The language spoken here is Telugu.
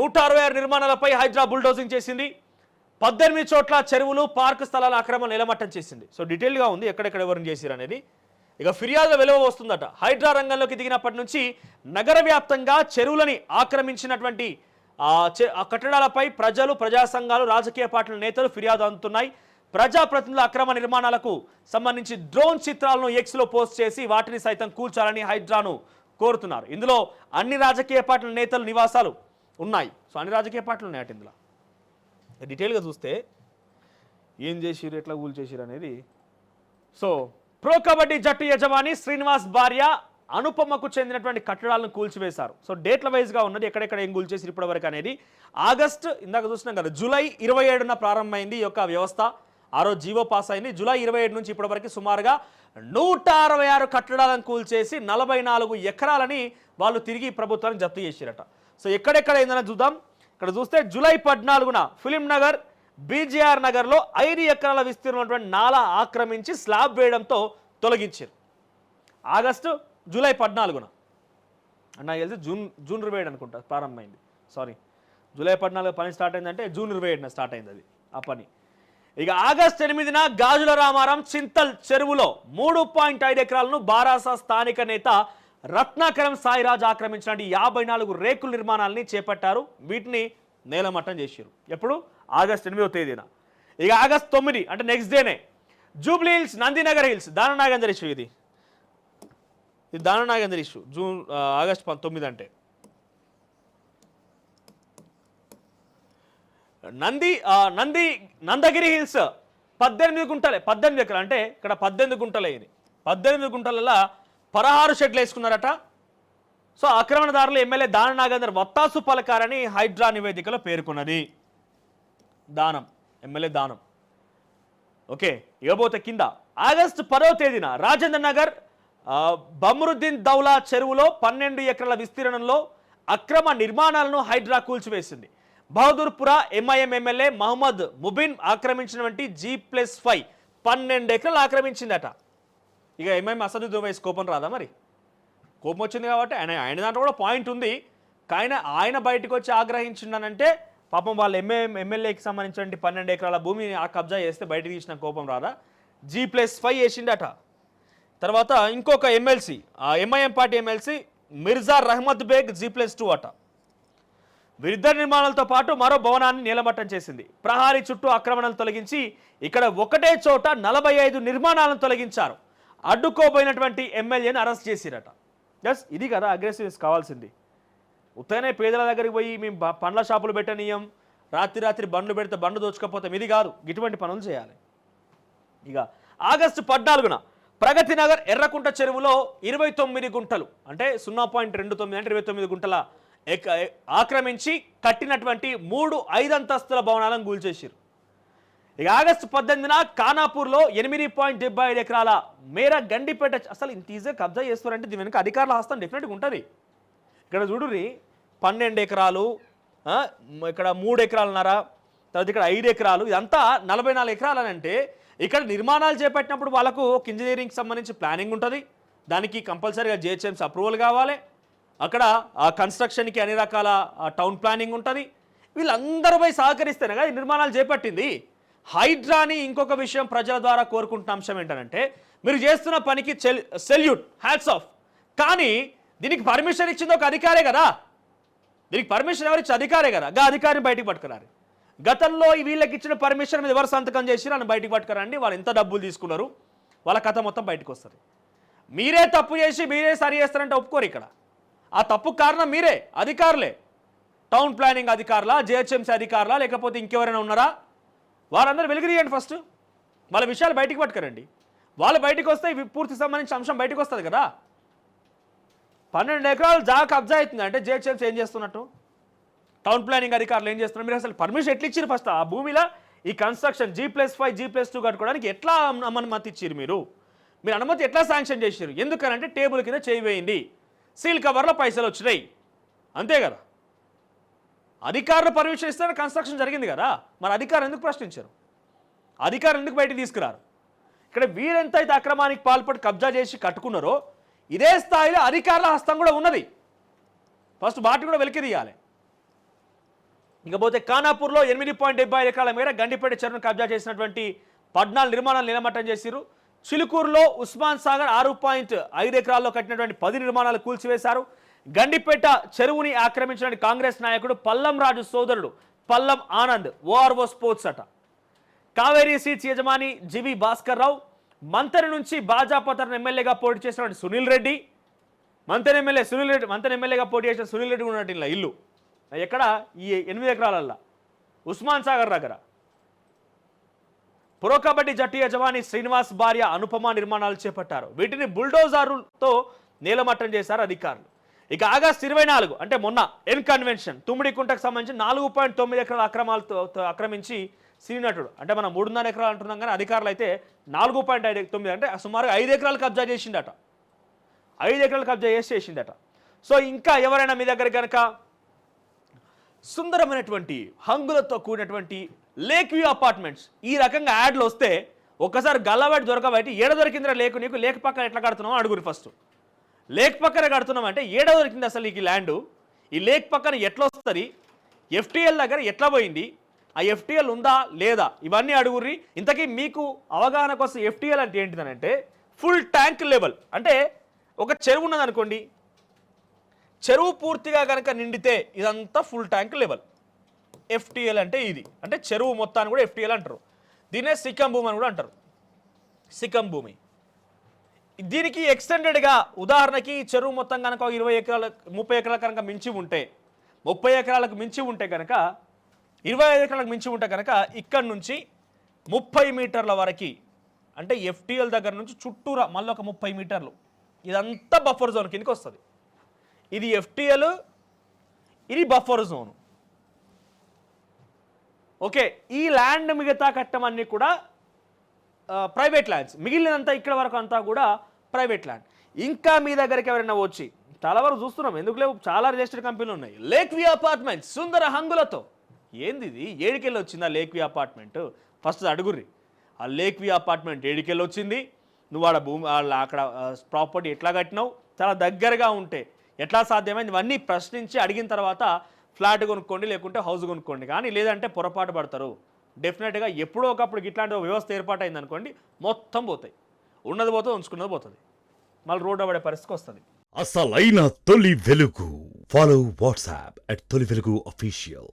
166 నిర్మాణాలపై హైడ్రా బుల్డోజింగ్ చేసింది. 18 చోట్ల చెరువులు పార్క్ స్థలాల ఆక్రమణ నిలమట్టం చేసింది. సో డీటెయిల్గా ఉంది ఎక్కడెక్కడ ఎవరిని చేసిరు అనేది. ఇక ఫిర్యాదుల వెలువ వస్తుందట. హైడ్రా రంగంలోకి దిగినప్పటి నుంచి నగర వ్యాప్తంగా చెరువులని ఆక్రమించినటువంటి కట్టడాలపై ప్రజలు, ప్రజా సంఘాలు, రాజకీయ పార్టీల నేతలు ఫిర్యాదు అందుతున్నాయి. ప్రజాప్రతినిధుల అక్రమ నిర్మాణాలకు సంబంధించి డ్రోన్ చిత్రాలను ఎక్స్లో పోస్ట్ చేసి వాటిని సైతం కూల్చాలని హైడ్రాను కోరుతున్నారు. ఇందులో అన్ని రాజకీయ పార్టీల నేతల నివాసాలు ఉన్నాయి. సో అన్ని రాజకీయ పార్టీలు ఉన్నాయట ఇందులో. డీటెయిల్గా చూస్తే ఏం చేసిరు, ఎట్లా కూల్చేసిరు అనేది. సో ప్రో కబడ్డీ జట్టు యజమాని శ్రీనివాస్ భార్య అనుపమకు చెందినటువంటి కట్టడాలను కూల్చివేశారు. సో డేట్ల వైజ్గా ఉన్నది, ఎక్కడెక్కడ ఏం కూల్చేసి ఇప్పటి వరకు అనేది. ఆగస్టు ఇందాక చూసినాం కదా, జూలై 27న ప్రారంభమైంది ఈ యొక్క వ్యవస్థ. ఆ రోజు జీవో పాస్ అయింది. జూలై 27 నుంచి ఇప్పటి వరకు సుమారుగా 166 కట్టడాలను కూల్చేసి 44 ఎకరాలని వాళ్ళు తిరిగి ప్రభుత్వానికి జప్తు చేసిరట. సో ఎక్కడెక్కడ ఏందని చూద్దాం. ఇక్కడ చూస్తే జూలై 14న ఫిలిం నగర్, బీజేఆర్ నగర్లో 5 ఎకరాల విస్తీర్ణమైనటువంటి నాలా ఆక్రమించి స్లాబ్ వేయడంతో తొలగించారు. ఆగస్టు జూలై 14న నాకు తెలిసి జూన్ 27 అనుకుంటా ప్రారంభమైంది. సారీ, జూలై 14 పని స్టార్ట్ అయిందంటే జూన్ 27న స్టార్ట్ అయింది అది ఆ పని. ఇక ఆగస్టు 8న గాజుల రామారం చింతల్ చెరువులో 3.5 ఎకరాలను బారాసా స్థానిక నేత రత్నాకరం సాయిరాజ్ ఆక్రమించిన 54 రేకుల నిర్మాణాలని చేపట్టారు. వీటిని నేలమట్టం చేశారు. ఎప్పుడు? ఆగస్టు 8వ తేదీన. ఇక ఆగస్టు 9 అంటే నెక్స్ట్ డేనే Jubilee Hills, Nandinagar hills, Dananagender issue. ఇది దాననాగేందర్ ఇష్యూ ఆగస్టు 9 అంటే. నందగిరి హిల్స్ 18 గుంటలే, 18 ఎకరాలు అంటే ఇక్కడ 18 గుంటలే. ఇది 18 గుంటలలో 16 షెడ్లు వేసుకున్నారట. సో ఆక్రమణదారులు ఎమ్మెల్యే దానం నాగేందర్ వత్తాసు పలకారని హైడ్రా నివేదికలో పేర్కొన్నది. దానం, ఎమ్మెల్యే దానం. ఓకే, ఇవ్వబోతే కింద ఆగస్టు 10వ తేదీన రాజేంద్ర నగర్ బమ్రుద్దీన్ దౌలా చెరువులో 12 ఎకరాల విస్తీర్ణంలో అక్రమ నిర్మాణాలను హైడ్రా కూల్చివేసింది. బహదూర్పుర ఎంఐఎం ఎమ్మెల్యే మహమ్మద్ ముబిన్ ఆక్రమించినటువంటి G+5 12 ఎకరాలు ఆక్రమించిందట. ఇక ఎంఐఎం అసదుద్దీన్ వయసు కోపం రాదా? మరి కోపం వచ్చింది కాబట్టి ఆయన దాంట్లో కూడా పాయింట్ ఉంది. కానీ ఆయన బయటకు వచ్చి ఆగ్రహించిండనంటే పాపం వాళ్ళ ఎమ్మెల్యేకి సంబంధించిన 12 ఎకరాల భూమిని కబ్జా చేస్తే బయటకు తీసిన కోపం రాదా? G+5 వేసిండట. తర్వాత ఇంకొక MLC, MIM party MLC Mirza Rahmat Baig G+2 అట. వీరిద్దరి నిర్మాణాలతో పాటు మరో భవనాన్ని నీలమట్టం చేసింది. ప్రహారీ చుట్టూ ఆక్రమణలు తొలగించి ఇక్కడ ఒకటే చోట 45 నిర్మాణాలను తొలగించారు. అడ్డుకోబోయినటువంటి ఎమ్మెల్యేని అరెస్ట్ చేసిరట. జస్ట్ ఇది కదా అగ్రెసివ్నెస్ కావాల్సింది. ఉత్తనే పేదల దగ్గరికి పోయి మేము పండ్ల షాపులు పెట్టనీయం, రాత్రి బండ్లు పెడితే బండ్లు దోచుకపోతాం, ఇది కాదు. ఇటువంటి పనులు చేయాలి. ఇక ఆగస్టు 14న ప్రగతి నగర్ ఎర్రకుంట చెరువులో 29 గుంటలు అంటే 0.29 అంటే 29 గుంటల ఆక్రమించి కట్టినటువంటి 3 5 అంతస్తుల భవనాలను కూల్చేసారు. ఇక ఆగస్టు 18న ఖానాపూర్లో 8.75 ఎకరాల మేర గండిపేట. అసలు ఇంత ఈజీగా కబ్జా చేస్తారంటే దీని వెనుక అధికారుల హస్తం డెఫినెట్గా ఉంటుంది. ఇక్కడ చూడుర్రి, 12 ఎకరాలు, ఇక్కడ 3 ఎకరాలున్నర, తర్వాత ఇక్కడ 5 ఎకరాలు, ఇదంతా 44 ఎకరాలు అని అంటే ఇక్కడ నిర్మాణాలు చేపట్టినప్పుడు వాళ్ళకు ఒక ఇంజనీరింగ్కి సంబంధించి ప్లానింగ్ ఉంటుంది. దానికి కంపల్సరీగా జిహెచ్ఎంసీ అప్రూవల్ కావాలి. అక్కడ కన్స్ట్రక్షన్కి అన్ని రకాల టౌన్ ప్లానింగ్ ఉంటుంది. వీళ్ళందరూ పోయి సహకరిస్తేనే కదా ఈ నిర్మాణాలు చేపట్టింది. హైడ్రాని ఇంకొక విషయం ప్రజల ద్వారా కోరుకుంటున్న అంశం ఏంటంటే, మీరు చేస్తున్న పనికి సెల్యూట్, హ్యాట్స్ ఆఫ్. కానీ దీనికి పర్మిషన్ ఇచ్చింది ఒక అధికారే కదా. దీనికి పర్మిషన్ ఎవరు ఇచ్చి? అధికారే కదా. అధికారిని బయటికి పట్టుకురారు. గతంలో వీళ్ళకి ఇచ్చిన పర్మిషన్ మీద ఎవరు సంతకం చేసి అని బయటికి పట్టుకురండి. వాళ్ళు ఎంత డబ్బులు తీసుకున్నారు, వాళ్ళ కథ మొత్తం బయటకు వస్తుంది. మీరే తప్పు చేసి మీరే సరి చేస్తారంటే ఒప్పుకోరు. ఇక్కడ ఆ తప్పు కారణం మీరే, అధికారులే. టౌన్ ప్లానింగ్ అధికారులా, జిహెచ్ఎంసీ అధికారులా, లేకపోతే ఇంకెవరైనా ఉన్నారా? వారందరూ వెలిగిరియండి. ఫస్ట్ వాళ్ళ విషయాలు బయటికి పట్టుకురండి. వాళ్ళు బయటకు వస్తే పూర్తి సంబంధించిన అంశం బయటకు వస్తుంది కదా. 12 ఎకరాలు జాగా కబ్జా అవుతుంది అంటే జిహెచ్ఎంసీ ఏం చేస్తున్నట్టు, టౌన్ ప్లానింగ్ అధికారులు ఏం చేస్తున్నారు? మీరు అసలు పర్మిషన్ ఎట్లా ఇచ్చారు? ఫస్ట్ ఆ భూమిలో ఈ కన్స్ట్రక్షన్ G+5 G+2 కట్టుకోవడానికి ఎట్లా అనుమతి ఇచ్చారు? మీరు అనుమతి ఎట్లా శాంక్షన్ చేశారు? ఎందుకనంటే టేబుల్ కింద చేయి వేయింది, సీల్ కవర్లో పైసలు వచ్చినాయి, అంతే కదా. అధికారులు పర్మిషన్ ఇస్తే కన్స్ట్రక్షన్ జరిగింది కదా. మరి అధికారులు ఎందుకు ప్రశ్నించారు? అధికారులు ఎందుకు బయటికి తీసుకురారు? ఇక్కడ వీరెంత అయితే అక్రమానికి పాల్పడి కబ్జా చేసి కట్టుకున్నారో ఇదే స్థాయిలో అధికారుల హస్తం కూడా ఉన్నది. ఫస్ట్ వాటిని కూడా వెలికి తీయాలి. ఇకపోతే ఖానాపూర్లో 8.75 ఎకరాల మేర గండిపేట చెరువును కబ్జా చేసినటువంటి 14 నిర్మాణాలు నిలమట్టం చేసిరు. చిలుకూరులో ఉస్మాన్ సాగర్ 6.5 ఎకరాల్లో కట్టినటువంటి 10 నిర్మాణాలు కూల్చివేశారు. గండిపేట చెరువుని ఆక్రమించిన కాంగ్రెస్ నాయకుడు పల్లం రాజు సోదరుడు పల్లం ఆనంద్ ఓఆర్ఓ స్పోర్ట్స్ అట. కావేరీ సీట్స్ యజమాని జివి భాస్కర్ రావు, మంతరి నుంచి భాజపా ఎమ్మెల్యేగా పోటీ చేసినటువంటి సునీల్ రెడ్డి, మంతరి ఎమ్మెల్యేగా పోటీ చేసిన సునీల్ రెడ్డి ఉన్నట్టు ఇలా ఇల్లు ఎక్కడ ఈ 8 ఎకరాలల్లా ఉస్మాన్ సాగర్ దగ్గర. ప్రో కబడ్డీ జట్టు యజమాని శ్రీనివాస్ భార్య అనుపమ నిర్మాణాలు చేపట్టారు. వీటిని బుల్డోజర్లతో నేలమట్టం చేశారు అధికారులు. ఇక ఆగస్టు 24 అంటే మొన్న ఎన్ కన్వెన్షన్ తుమ్మిడికుంటకు సంబంధించి 4.9 ఎకరాల అక్రమాలతో ఆక్రమించి సినీ నటుడు అంటే మనం 3.5 ఎకరాలు అంటున్నాం కానీ అధికారులు అయితే 4.9 అంటే సుమారుగా 5 ఎకరాలు కబ్జా చేసిందట. 5 ఎకరాలు కబ్జా చేసిందట. సో ఇంకా ఎవరైనా మీ దగ్గర కనుక సుందరమైనటువంటి హంగులతో కూడినటువంటి లేక్ వ్యూ అపార్ట్మెంట్స్ ఈ రకంగా యాడ్లు వస్తే ఒక్కసారి గల్లబట్టి దొరకబట్టి ఏడ దొరికిందిరా లేకు నీకు లేక్ పక్కన ఎట్లా కడుతున్నావు అడుగురి. ఫస్ట్ లేక్ పక్కన కడుతున్నాం అంటే ఏడ దొరికింది అసలు ఈ ల్యాండ్, ఈ లేక్ పక్కన ఎట్లా వస్తుంది, ఎఫ్టీఎల్ దగ్గర ఎట్లా పోయింది, ఆ ఎఫ్టీఎల్ ఉందా లేదా ఇవన్నీ అడుగుర్రి. ఇంతకీ మీకు అవగాహన కోసం ఎఫ్టీఎల్ అంటే ఏంటిదనంటే ఫుల్ ట్యాంక్ లెవెల్. అంటే ఒక చెరువు ఉన్నదనుకోండి, చెరువు పూర్తిగా కనుక నిండితే ఇదంతా ఫుల్ ట్యాంక్ లెవెల్. ఎఫ్టీఎల్ అంటే ఇది, అంటే చెరువు మొత్తాన్ని కూడా ఎఫ్టీఎల్ అంటారు. దీన్నే సిక్కం భూమి అని కూడా అంటారు. సిక్కం భూమి దీనికి ఎక్స్టెండెడ్గా ఉదాహరణకి చెరువు మొత్తం కనుక 20 ఎకరాలు 30 ఎకరాల కనుక మించి ఉంటే 30 ఎకరాలకు మించి ఉంటే కనుక 25 ఎకరాలకు మించి ఉంటే కనుక ఇక్కడి నుంచి 30 మీటర్ల వరకు అంటే ఎఫ్టీఎల్ దగ్గర నుంచి చుట్టూరా మళ్ళీ ఒక 30 మీటర్లు ఇదంతా బఫర్ జోన్ కిందకి వస్తుంది. ఇది ఎఫ్టీఎల్, ఇది బఫర్ జోన్. ఓకే, ఈ ల్యాండ్ మిగతా కట్టం అన్నీ కూడా ప్రైవేట్ ల్యాండ్స్, మిగిలినంతా ఇక్కడ వరకు అంతా కూడా ప్రైవేట్ ల్యాండ్. ఇంకా మీ దగ్గరికి ఎవరైనా వచ్చి చాలా వరకు చూస్తున్నాం, ఎందుకు లేవు చాలా రిజిస్టర్డ్ కంపెనీలు ఉన్నాయి. లేక్ వ్యూ అపార్ట్మెంట్స్ సుందర హంగులతో ఏంది ఇది, ఏడికెళ్ళి వచ్చిందా లేక్ వ్యూ అపార్ట్మెంట్? ఫస్ట్ అడుగుర్రి, ఆ లేక్ వ్యూ అపార్ట్మెంట్ ఏడికెళ్ళి వచ్చింది, నువ్వు ఆడ భూమి అక్కడ ప్రాపర్టీ ఎట్లా కట్టినావు, చాలా దగ్గరగా ఉంటే ఎట్లా సాధ్యమైంది, ఇవన్నీ ప్రశ్నించి అడిగిన తర్వాత ఫ్లాట్ కొనుక్కోండి లేకుంటే హౌస్ కొనుక్కోండి. కానీ లేదంటే పొరపాటు పడతారు. డెఫినెట్గా ఎప్పుడో ఒకప్పుడు ఇట్లాంటి వ్యవస్థ ఏర్పాటైంది అనుకోండి మొత్తం పోతాయి, ఉన్నది పోతుంది ఉంచుకున్నది పోతుంది, మళ్ళీ రోడ్డు పడే పరిస్థితికి వస్తుంది. అసలైన తొలి వెలుగు. ఫాలో వాట్సాప్ @తొలి వెలుగు అఫీషియల్.